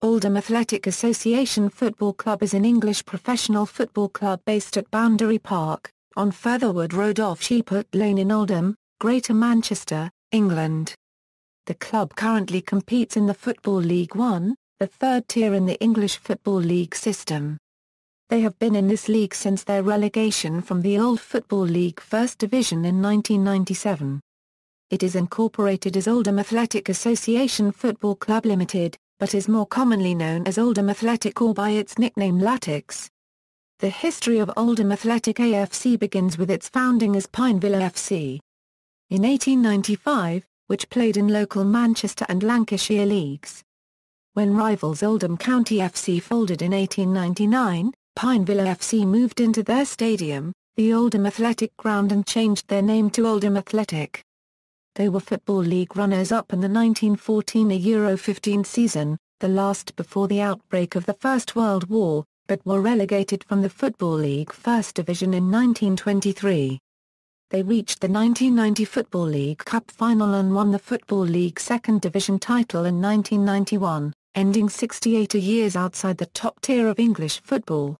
Oldham Athletic Association Football Club is an English professional football club based at Boundary Park, on Featherwood Road off Shepherd Lane in Oldham, Greater Manchester, England. The club currently competes in the Football League One, the third tier in the English Football League system. They have been in this league since their relegation from the old Football League First Division in 1997. It is incorporated as Oldham Athletic Association Football Club Limited, but is more commonly known as Oldham Athletic or by its nickname Latics. The history of Oldham Athletic A.F.C begins with its founding as Pine Villa F.C. in 1895, which played in local Manchester and Lancashire leagues. When rivals Oldham County F.C. folded in 1899, Pine Villa F.C. moved into their stadium, the Oldham Athletic Ground, and changed their name to Oldham Athletic. They were Football League runners-up in the 1914 Euro 15 season, the last before the outbreak of the First World War, but were relegated from the Football League First Division in 1923. They reached the 1990 Football League Cup final and won the Football League Second Division title in 1991, ending 68 years outside the top tier of English football.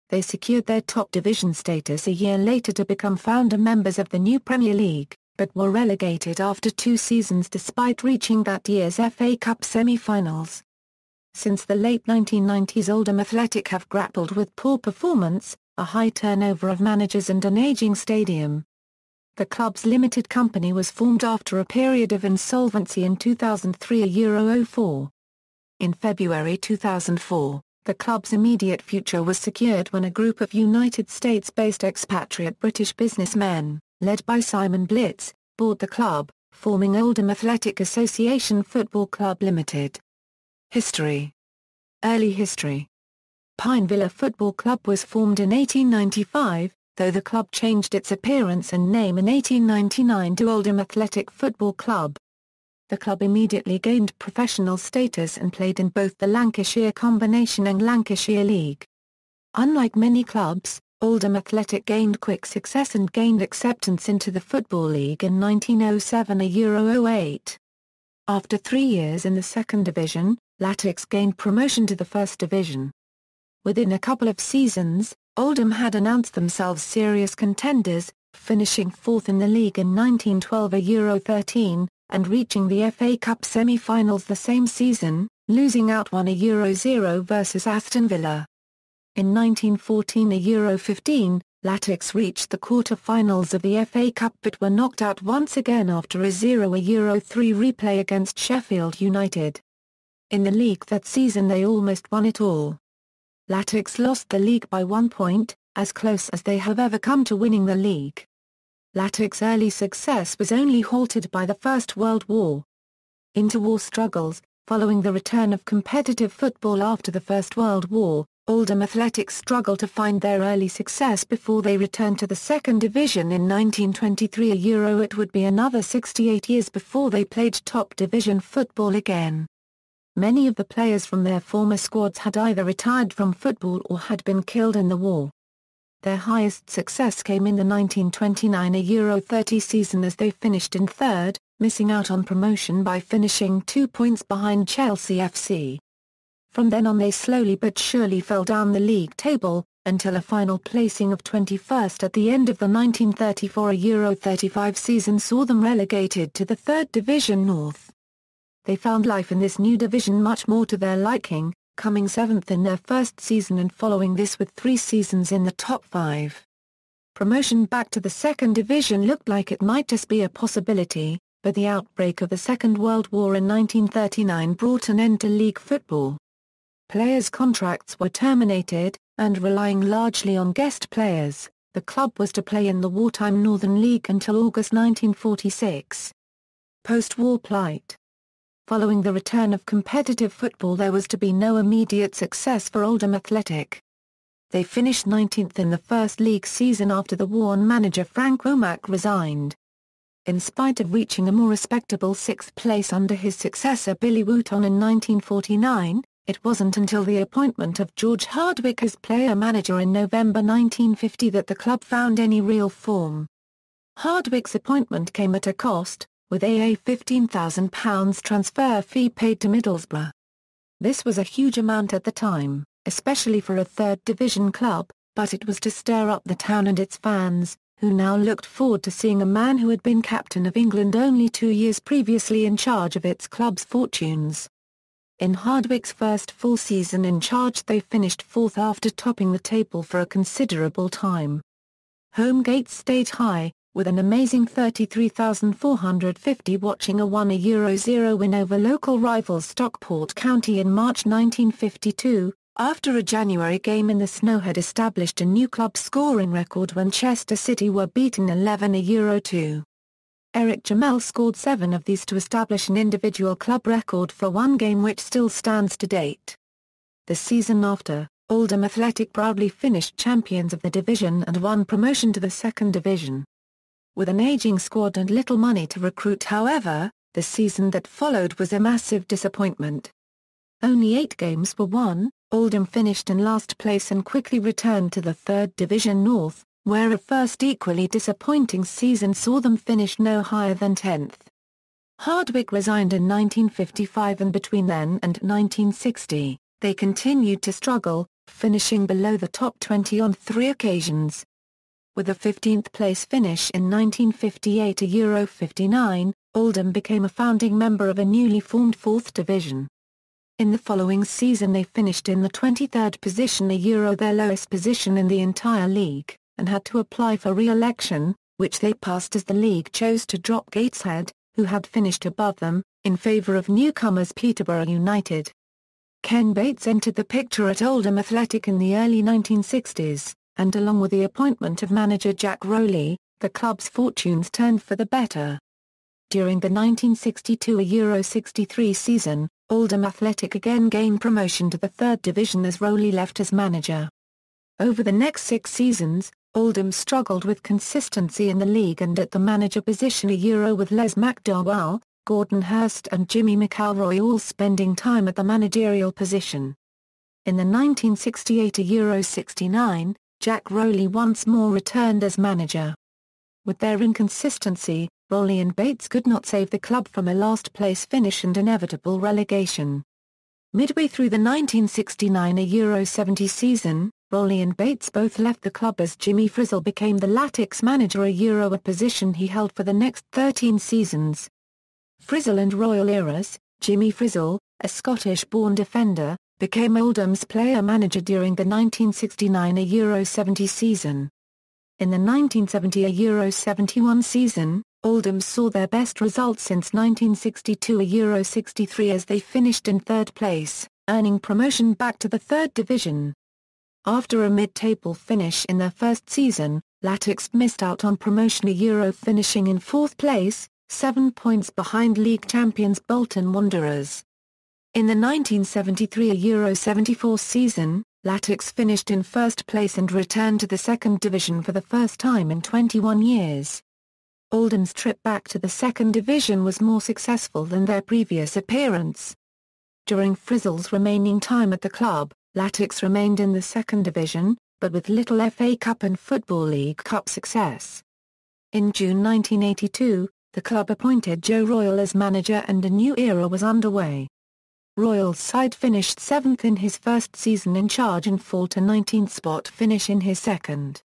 They secured their top division status a year later to become founder members of the new Premier League, but were relegated after 2 seasons despite reaching that year's FA Cup semi-finals. Since the late 1990s, Oldham Athletic have grappled with poor performance, a high turnover of managers and an aging stadium. The club's limited company was formed after a period of insolvency in 2003 Euro 04. In February 2004, the club's immediate future was secured when a group of United States-based expatriate British businessmen, led by Simon Blitz, bought the club, forming Oldham Athletic Association Football Club Limited. History. Early history. Pine Villa Football Club was formed in 1895, though the club changed its appearance and name in 1899 to Oldham Athletic Football Club. The club immediately gained professional status and played in both the Lancashire Combination and Lancashire League. Unlike many clubs, Oldham Athletic gained quick success and gained acceptance into the Football League in 1907 Euro 08. After 3 years in the second division, Latics gained promotion to the first division. Within a couple of seasons, Oldham had announced themselves serious contenders, finishing 4th in the league in 1912 Euro 13, and reaching the FA Cup semi-finals the same season, losing out 1 Euro 0 versus Aston Villa. In 1914 Euro 15, Latics reached the quarter-finals of the FA Cup but were knocked out once again after a 0 Euro 3 replay against Sheffield United. In the league that season they almost won it all. Latics lost the league by 1 point, as close as they have ever come to winning the league. Latics' early success was only halted by the First World War. Interwar struggles. Following the return of competitive football after the First World War, Oldham Athletic struggled to find their early success before they returned to the second division in 1923 Euro. It would be another 68 years before they played top division football again. Many of the players from their former squads had either retired from football or had been killed in the war. Their highest success came in the 1929 Euro 30 season as they finished in third, missing out on promotion by finishing 2 points behind Chelsea FC. From then on they slowly but surely fell down the league table, until a final placing of 21st at the end of the 1934 Euro 35 season saw them relegated to the third division north. They found life in this new division much more to their liking, coming 7th in their first season and following this with 3 seasons in the top 5. Promotion back to the second division looked like it might just be a possibility, but the outbreak of the Second World War in 1939 brought an end to league football. Players' contracts were terminated, and relying largely on guest players, the club was to play in the wartime Northern League until August 1946. Post-war plight. Following the return of competitive football there was to be no immediate success for Oldham Athletic. They finished 19th in the first league season after the war and manager Frank Womack resigned. In spite of reaching a more respectable 6th place under his successor Billy Wooton in 1949, it wasn't until the appointment of George Hardwick as player-manager in November 1950 that the club found any real form. Hardwick's appointment came at a cost, with a £15,000 transfer fee paid to Middlesbrough. This was a huge amount at the time, especially for a third division club, but it was to stir up the town and its fans, who now looked forward to seeing a man who had been captain of England only 2 years previously in charge of its club's fortunes. In Hardwick's first full season in charge they finished fourth after topping the table for a considerable time. Home gates stayed high, with an amazing 33,450 watching a 1-0 win over local rivals Stockport County in March 1952, after a January game in the snow had established a new club scoring record when Chester City were beaten 11-2. Eric Jamel scored 7 of these to establish an individual club record for one game which still stands to date. The season after, Oldham Athletic proudly finished champions of the division and won promotion to the second division. With an aging squad and little money to recruit however, the season that followed was a massive disappointment. Only 8 games were won, Oldham finished in last place and quickly returned to the third division north, where a first equally disappointing season saw them finish no higher than 10th. Hardwick resigned in 1955 and between then and 1960, they continued to struggle, finishing below the top 20 on 3 occasions. With a 15th place finish in 1958 €59, Oldham became a founding member of a newly formed 4th division. In the following season they finished in the 23rd position, their lowest position in the entire league, and had to apply for re-election, which they passed as the league chose to drop Gateshead, who had finished above them, in favour of newcomers Peterborough United. Ken Bates entered the picture at Oldham Athletic in the early 1960s, and along with the appointment of manager Jack Rowley, the club's fortunes turned for the better. During the 1962-63 season, Oldham Athletic again gained promotion to the third division as Rowley left as manager. Over the next 6 seasons, Oldham struggled with consistency in the league and at the manager position with Les McDowell, Gordon Hurst and Jimmy McElroy all spending time at the managerial position. In the 1968-69, Jack Rowley once more returned as manager. With their inconsistency, Rowley and Bates could not save the club from a last-place finish and inevitable relegation. Midway through the 1969-70 season, Rowley and Bates both left the club as Jimmy Frizzell became the Latics manager, a position he held for the next 13 seasons. Frizzell and Royal eras, Jimmy Frizzell, a Scottish-born defender, became Oldham's player-manager during the 1969-70 season. In the 1970-71 season, Oldham saw their best results since 1962-63 as they finished in third place, earning promotion back to the third division. After a mid-table finish in their first season, Latics missed out on promotion, finishing in fourth place, 7 points behind league champions Bolton Wanderers. In the 1973-74 season, Latics finished in first place and returned to the second division for the first time in 21 years. Oldham's trip back to the second division was more successful than their previous appearance. During Frizzell's remaining time at the club, Latics remained in the second division, but with little FA Cup and Football League Cup success. In June 1982, the club appointed Joe Royle as manager and a new era was underway. Royle's side finished 7th in his first season in charge and fall to 19th spot finish in his second.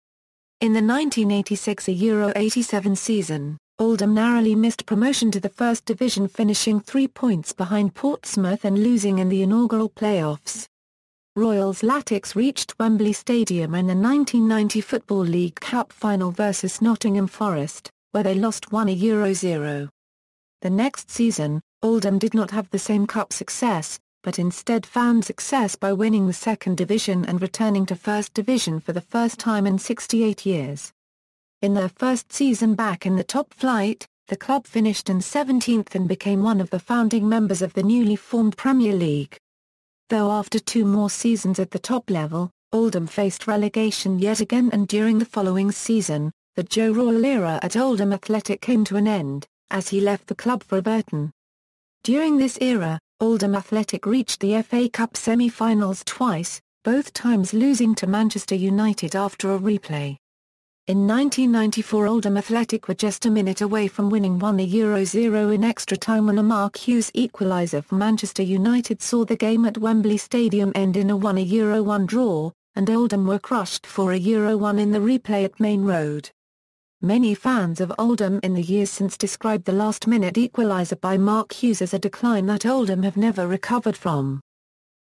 In the 1986-87 season, Oldham narrowly missed promotion to the first division, finishing 3 points behind Portsmouth and losing in the inaugural playoffs. Royals Latics reached Wembley Stadium in the 1990 Football League Cup final versus Nottingham Forest, where they lost 1-0. The next season, Oldham did not have the same cup success, but instead found success by winning the second division and returning to first division for the first time in 68 years. In their first season back in the top flight, the club finished in 17th and became one of the founding members of the newly formed Premier League. Though after 2 more seasons at the top level, Oldham faced relegation yet again, and during the following season, the Joe Royle era at Oldham Athletic came to an end, as he left the club for Everton. During this era, Oldham Athletic reached the FA Cup semi-finals twice, both times losing to Manchester United after a replay. In 1994 Oldham Athletic were just a minute away from winning 1-0 in extra time when a Mark Hughes equaliser for Manchester United saw the game at Wembley Stadium end in a 1-1 draw, and Oldham were crushed 4-1 in the replay at Main Road. Many fans of Oldham in the years since described the last-minute equaliser by Mark Hughes as a decline that Oldham have never recovered from.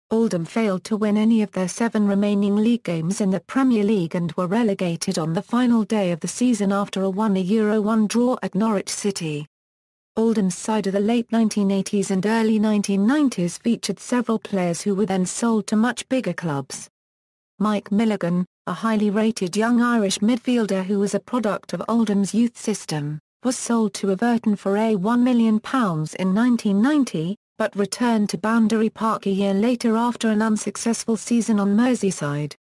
Oldham failed to win any of their 7 remaining league games in the Premier League and were relegated on the final day of the season after a 1-1 draw at Norwich City. Oldham's side of the late 1980s and early 1990s featured several players who were then sold to much bigger clubs. Mike Milligan, a highly rated young Irish midfielder who was a product of Oldham's youth system, was sold to Everton for £1 million in 1990, but returned to Boundary Park a year later after an unsuccessful season on Merseyside.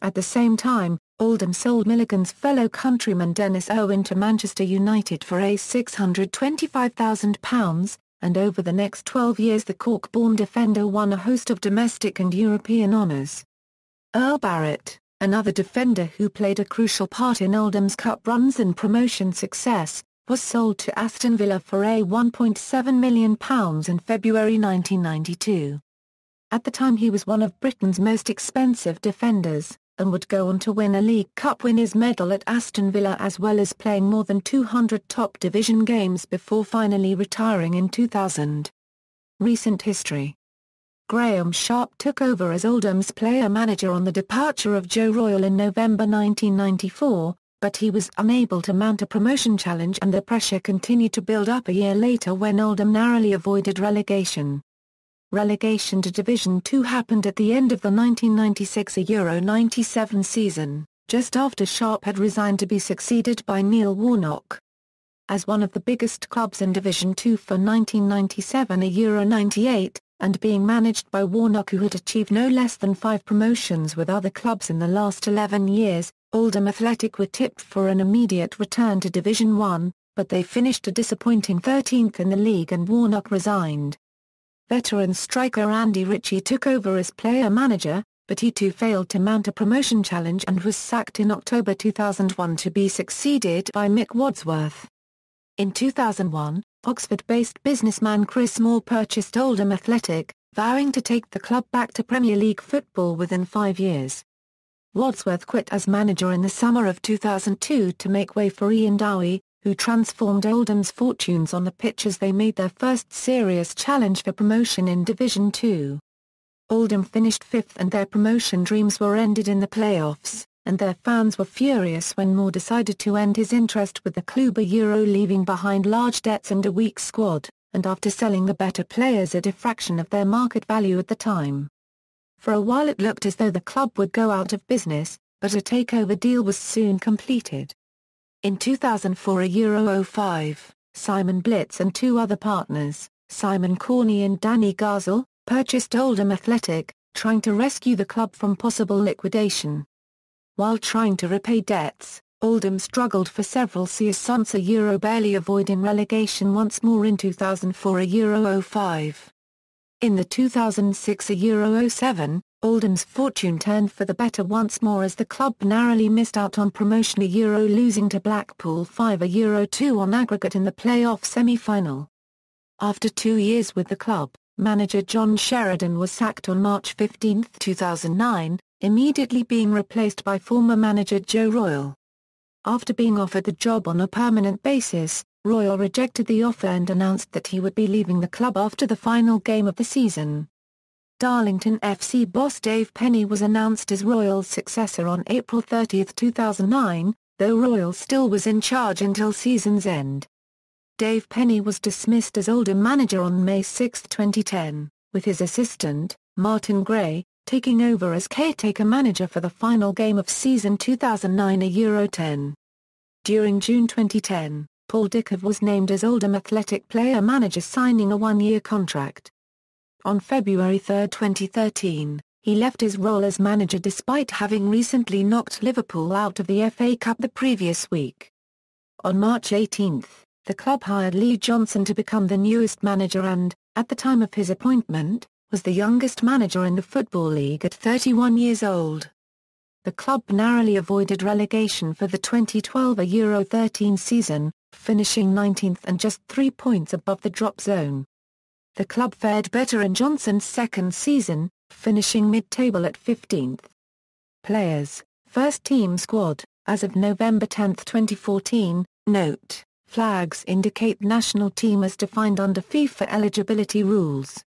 At the same time, Oldham sold Milligan's fellow countryman Dennis Irwin to Manchester United for £625,000, and over the next 12 years the Cork-born defender won a host of domestic and European honours. Earl Barrett, another defender who played a crucial part in Oldham's cup runs and promotion success, was sold to Aston Villa for £1.7 million in February 1992. At the time he was one of Britain's most expensive defenders, and would go on to win a League Cup winners' medal at Aston Villa as well as playing more than 200 top division games before finally retiring in 2000. Recent history. Graham Sharp took over as Oldham's player-manager on the departure of Joe Royle in November 1994, but he was unable to mount a promotion challenge and the pressure continued to build up a year later when Oldham narrowly avoided relegation. Relegation to Division 2 happened at the end of the 1996-97 season, just after Sharp had resigned to be succeeded by Neil Warnock. As one of the biggest clubs in Division 2 for 1997-98, and being managed by Warnock who had achieved no less than 5 promotions with other clubs in the last 11 years, Oldham Athletic were tipped for an immediate return to Division 1, but they finished a disappointing 13th in the league and Warnock resigned. Veteran striker Andy Ritchie took over as player-manager, but he too failed to mount a promotion challenge and was sacked in October 2001 to be succeeded by Mick Wadsworth. In 2001, Oxford-based businessman Chris Moore purchased Oldham Athletic, vowing to take the club back to Premier League football within 5 years. Wadsworth quit as manager in the summer of 2002 to make way for Ian Dowie, who transformed Oldham's fortunes on the pitch as they made their first serious challenge for promotion in Division 2. Oldham finished 5th and their promotion dreams were ended in the playoffs, and their fans were furious when Moore decided to end his interest with the club leaving behind large debts and a weak squad, and after selling the better players at a fraction of their market value at the time. For a while it looked as though the club would go out of business, but a takeover deal was soon completed. In 2004-05, Simon Blitz and 2 other partners, Simon Corney and Danny Gazel, purchased Oldham Athletic, trying to rescue the club from possible liquidation. While trying to repay debts, Oldham struggled for several seasons barely avoiding relegation once more in 2004-05. In the 2006-07, Oldham's fortune turned for the better once more as the club narrowly missed out on promotion losing to Blackpool 5-2 on aggregate in the playoff semi-final. After 2 years with the club, manager John Sheridan was sacked on March 15, 2009, immediately being replaced by former manager Joe Royle. After being offered the job on a permanent basis, Royle rejected the offer and announced that he would be leaving the club after the final game of the season. Darlington FC boss Dave Penny was announced as Royle's successor on April 30, 2009, though Royle still was in charge until season's end. Dave Penny was dismissed as Oldham manager on May 6, 2010, with his assistant, Martin Gray, taking over as caretaker manager for the final game of season 2009-10. During June 2010, Paul Dickov was named as Oldham Athletic player manager, signing a 1-year contract. On February 3, 2013, he left his role as manager despite having recently knocked Liverpool out of the FA Cup the previous week. On March 18, the club hired Lee Johnson to become the newest manager and, at the time of his appointment, was the youngest manager in the Football League at 31 years old. the club narrowly avoided relegation for the 2012 Euro 13 season, finishing 19th and just 3 points above the drop zone. The club fared better in Johnson's second season, finishing mid-table at 15th. Players, First Team Squad, as of November 10, 2014, note, flags indicate national team as defined under FIFA eligibility rules.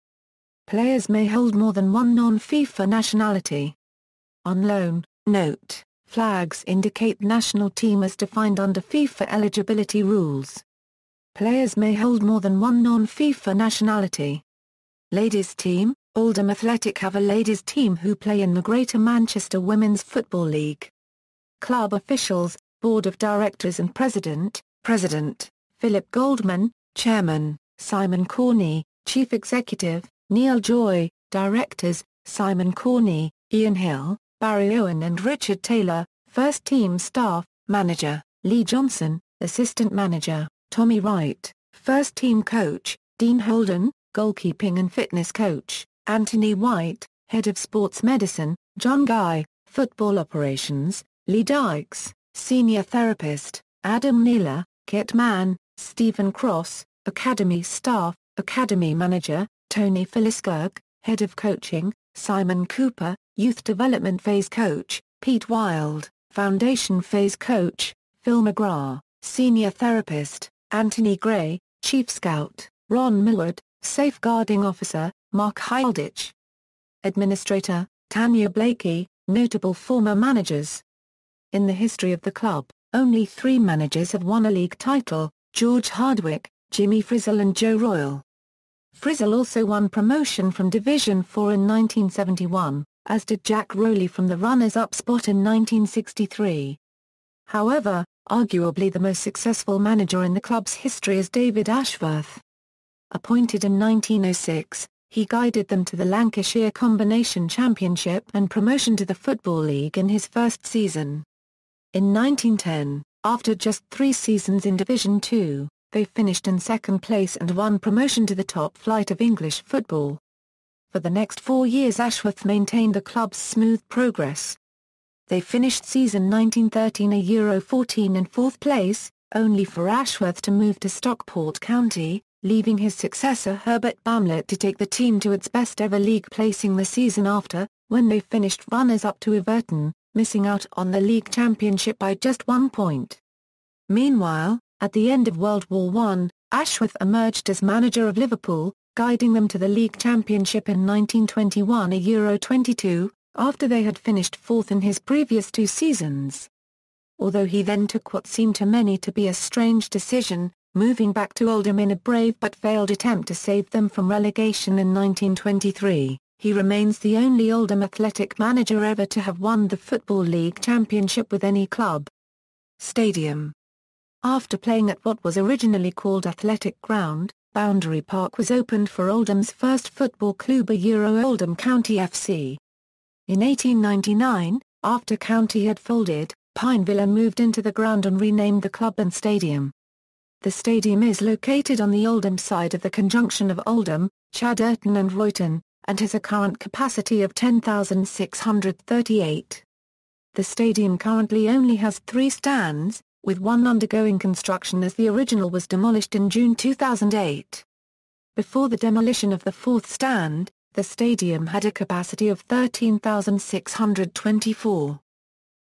Players may hold more than one non-FIFA nationality. On loan, note, flags indicate national team as defined under FIFA eligibility rules. Players may hold more than one non-FIFA nationality. Ladies team, Oldham Athletic have a ladies team who play in the Greater Manchester Women's Football League. Club officials, Board of Directors and President, Philip Goldman, Chairman, Simon Corney, Chief Executive, Neil Joy, Directors, Simon Corney, Ian Hill, Barry Owen and Richard Taylor, First Team Staff, Manager, Lee Johnson, Assistant Manager, Tommy Wright, First Team Coach, Dean Holden, Goalkeeping and Fitness Coach, Anthony White, Head of Sports Medicine, John Guy, Football Operations, Lee Dykes, Senior Therapist, Adam Neela, Kit Mann, Stephen Cross, Academy Staff, Academy Manager, Tony Philliskirk, Head of Coaching, Simon Cooper, Youth Development Phase Coach, Pete Wild, Foundation Phase Coach, Phil McGrath, Senior Therapist, Anthony Gray, Chief Scout, Ron Millward, Safeguarding Officer, Mark Hilditch. Administrator, Tanya Blakey. Notable former managers. In the history of the club, only 3 managers have won a league title, George Hardwick, Jimmy Frizzell and Joe Royle. Frizzell also won promotion from Division 4 in 1971, as did Jack Rowley from the runners-up spot in 1963. However, arguably the most successful manager in the club's history is David Ashworth. Appointed in 1906, he guided them to the Lancashire Combination Championship and promotion to the Football League in his first season. In 1910, after just 3 seasons in Division 2, they finished in second place and won promotion to the top flight of English football. For the next 4 years Ashworth maintained the club's smooth progress. They finished season 1913 Euro 14 in 4th place, only for Ashworth to move to Stockport County, leaving his successor Herbert Bamlett to take the team to its best-ever league placing the season after, when they finished runners-up to Everton, missing out on the league championship by just 1 point. Meanwhile, at the end of World War I, Ashworth emerged as manager of Liverpool, guiding them to the league championship in 1921 Euro 22, after they had finished 4th in his previous 2 seasons. Although he then took what seemed to many to be a strange decision, moving back to Oldham in a brave but failed attempt to save them from relegation in 1923, he remains the only Oldham Athletic manager ever to have won the Football League Championship with any club. Stadium. After playing at what was originally called Athletic Ground, Boundary Park was opened for Oldham's first football club Oldham County F.C. In 1899, after County had folded, Pine Villa moved into the ground and renamed the club and stadium. The stadium is located on the Oldham side of the conjunction of Oldham, Chadderton and Royton, and has a current capacity of 10,638. The stadium currently only has 3 stands, with 1 undergoing construction as the original was demolished in June 2008. Before the demolition of the 4th stand, the stadium had a capacity of 13,624.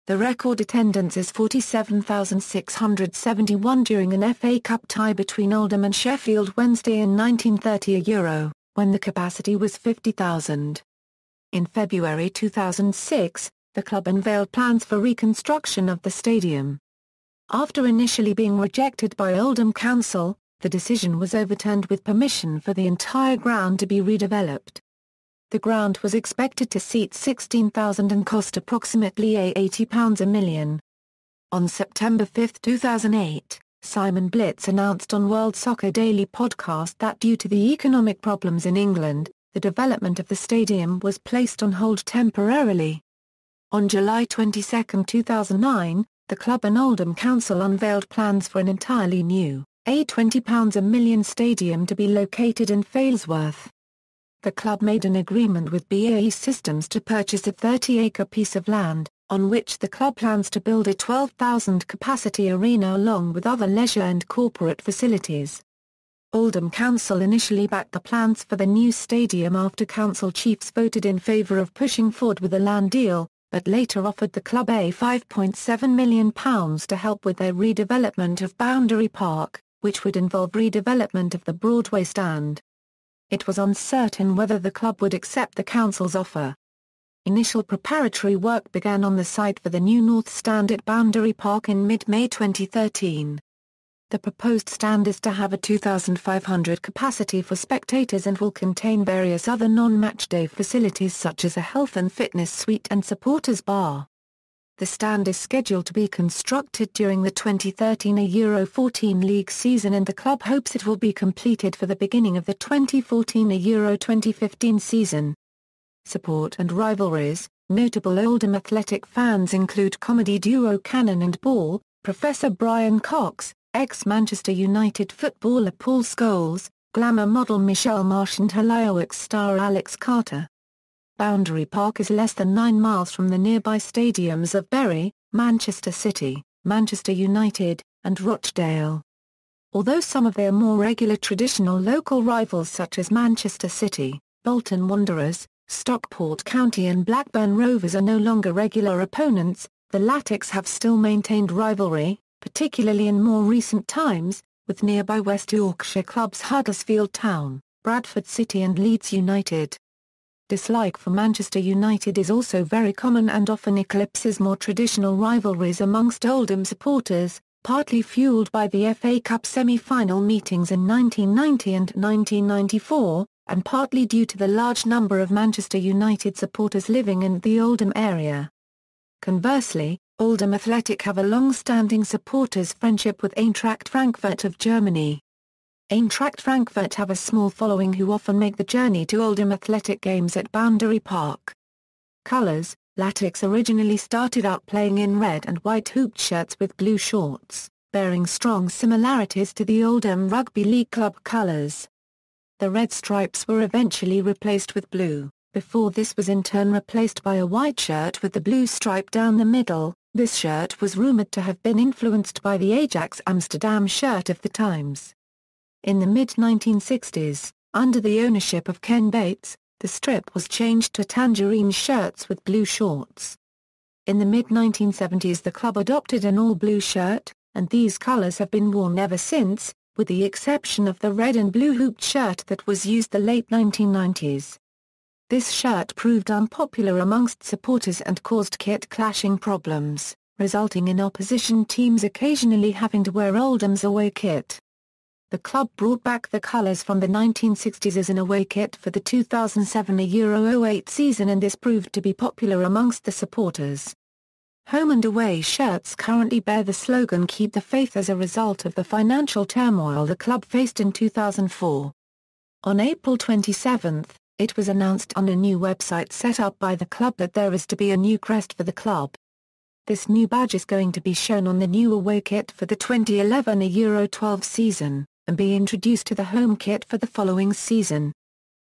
The record attendance is 47,671 during an FA Cup tie between Oldham and Sheffield Wednesday in 1930 Euro, when the capacity was 50,000. In February 2006, the club unveiled plans for reconstruction of the stadium. After initially being rejected by Oldham Council, the decision was overturned with permission for the entire ground to be redeveloped. The ground was expected to seat 16,000 and cost approximately £80 a million. On September 5, 2008, Simon Blitz announced on World Soccer Daily podcast that due to the economic problems in England, the development of the stadium was placed on hold temporarily. On July 22, 2009, the club and Oldham Council unveiled plans for an entirely new, £20 a million stadium to be located in Failsworth. The club made an agreement with BAE Systems to purchase a 30-acre piece of land, on which the club plans to build a 12,000-capacity arena along with other leisure and corporate facilities. Oldham Council initially backed the plans for the new stadium after council chiefs voted in favour of pushing forward with a land deal, but later offered the club £5.7 million to help with their redevelopment of Boundary Park, which would involve redevelopment of the Broadway stand. It was uncertain whether the club would accept the council's offer. Initial preparatory work began on the site for the new North Stand at Boundary Park in mid-May 2013. The proposed stand is to have a 2,500 capacity for spectators and will contain various other non-match day facilities such as a health and fitness suite and supporters bar. The stand is scheduled to be constructed during the 2013 Euro 14 league season and the club hopes it will be completed for the beginning of the 2014 Euro 2015 season. Support and rivalries. Notable Oldham Athletic fans include comedy duo Cannon and Ball, Professor Brian Cox, ex-Manchester United footballer Paul Scholes, glamour model Michelle Marsh and Hollyoaks star Alex Carter. Boundary Park is less than 9 miles from the nearby stadiums of Bury, Manchester City, Manchester United, and Rochdale. Although some of their more regular traditional local rivals such as Manchester City, Bolton Wanderers, Stockport County and Blackburn Rovers are no longer regular opponents, the Latics have still maintained rivalry, particularly in more recent times, with nearby West Yorkshire clubs Huddersfield Town, Bradford City and Leeds United. Dislike for Manchester United is also very common and often eclipses more traditional rivalries amongst Oldham supporters, partly fueled by the FA Cup semi-final meetings in 1990 and 1994, and partly due to the large number of Manchester United supporters living in the Oldham area. Conversely, Oldham Athletic have a long-standing supporters' friendship with Eintracht Frankfurt of Germany. Eintracht Frankfurt have a small following who often make the journey to Oldham Athletic games at Boundary Park. Colours. Latics originally started out playing in red and white hooped shirts with blue shorts, bearing strong similarities to the Oldham Rugby League club colours. The red stripes were eventually replaced with blue. Before this was in turn replaced by a white shirt with the blue stripe down the middle. This shirt was rumoured to have been influenced by the Ajax Amsterdam shirt of the times. In the mid-1960s, under the ownership of Ken Bates, the strip was changed to tangerine shirts with blue shorts. In the mid-1970s the club adopted an all-blue shirt, and these colours have been worn ever since, with the exception of the red and blue hooped shirt that was used the late 1990s. This shirt proved unpopular amongst supporters and caused kit clashing problems, resulting in opposition teams occasionally having to wear Oldham's away kit. The club brought back the colours from the 1960s as an away kit for the 2007 Euro 08 season and this proved to be popular amongst the supporters. Home and away shirts currently bear the slogan "Keep the Faith" as a result of the financial turmoil the club faced in 2004. On April 27, it was announced on a new website set up by the club that there is to be a new crest for the club. This new badge is going to be shown on the new away kit for the 2011 Euro 12 season, and be introduced to the home kit for the following season.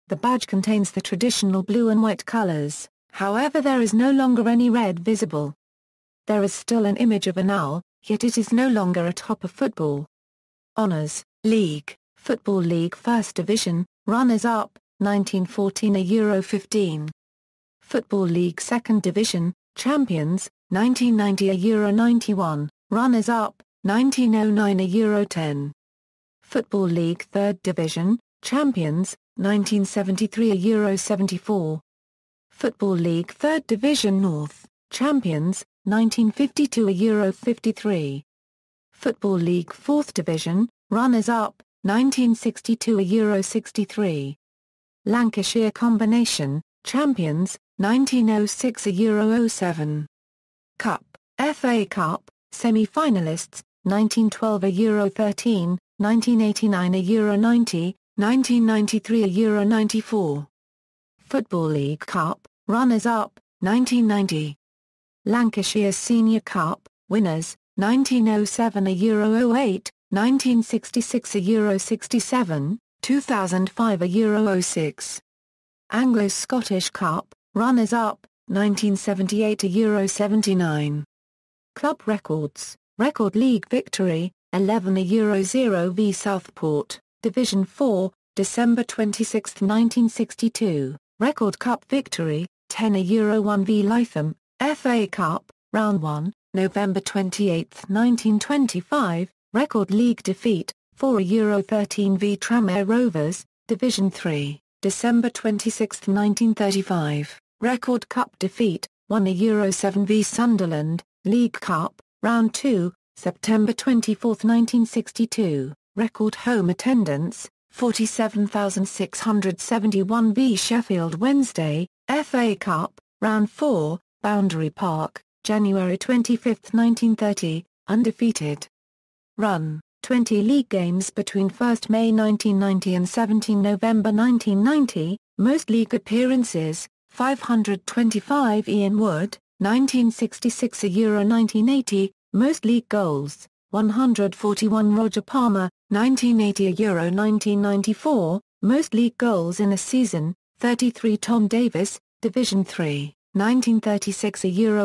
The badge contains the traditional blue and white colours, however there is no longer any red visible. There is still an image of an owl, yet it is no longer atop of football. Honours: League, Football League First Division, Runners-up, 1914 Euro 15. Football League Second Division, Champions, 1990 Euro 91, Runners-up, 1909 Euro 10. Football League Third Division, Champions, 1973 Euro 74. Football League Third Division North, Champions, 1952 Euro 53. Football League Fourth Division, Runners-up, 1962 Euro 63. Lancashire Combination, Champions, 1906 Euro 07. Cup, FA Cup, Semi-finalists, 1912 Euro 13, 1989 Euro 90, 1993 Euro 94. Football League Cup, Runners-up, 1990. Lancashire Senior Cup, Winners, 1907 Euro 08, 1966 Euro 67, 2005 Euro 06. Anglo-Scottish Cup, Runners-up, 1978 €79. Club records: Record League victory, 11 €0 v Southport, Division 4, December 26, 1962. Record Cup victory, 10 €1 v Lytham, FA Cup, Round 1, November 28, 1925. Record League defeat, 4 €13 v Tranmere Rovers, Division 3, December 26, 1935. Record Cup defeat, 1 €7 v Sunderland, League Cup, Round 2, September 24, 1962. Record home attendance, 47,671 v Sheffield Wednesday, FA Cup, Round 4, Boundary Park, January 25, 1930, undefeated. Run: 20 league games between 1 May 1990 and 17 November 1990, most league appearances, 525 Ian Wood, 1966 1980, most league goals, 141 Roger Palmer, 1980 1994, most league goals in a season, 33 Tom Davis, Division 3, 1936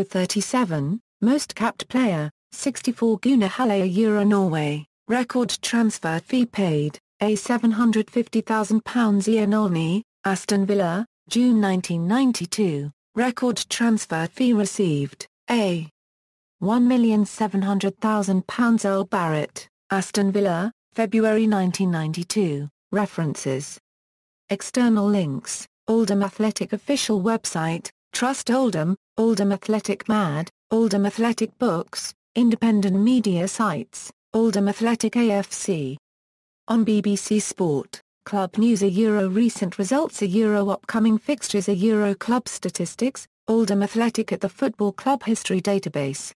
37, most capped player, 64 Gunnar Halle Norway, record transfer fee paid, a £750,000 Ian Olney, Aston Villa, June 1992, record transfer fee received, a £1,700,000 Earl Barrett, Aston Villa, February 1992, references. External links: Oldham Athletic official website, Trust Oldham, Oldham Athletic Mad, Oldham Athletic Books, independent media sites, Oldham Athletic A.F.C. On BBC Sport, Club News recent results upcoming fixtures club statistics, Oldham Athletic at the Football Club History Database.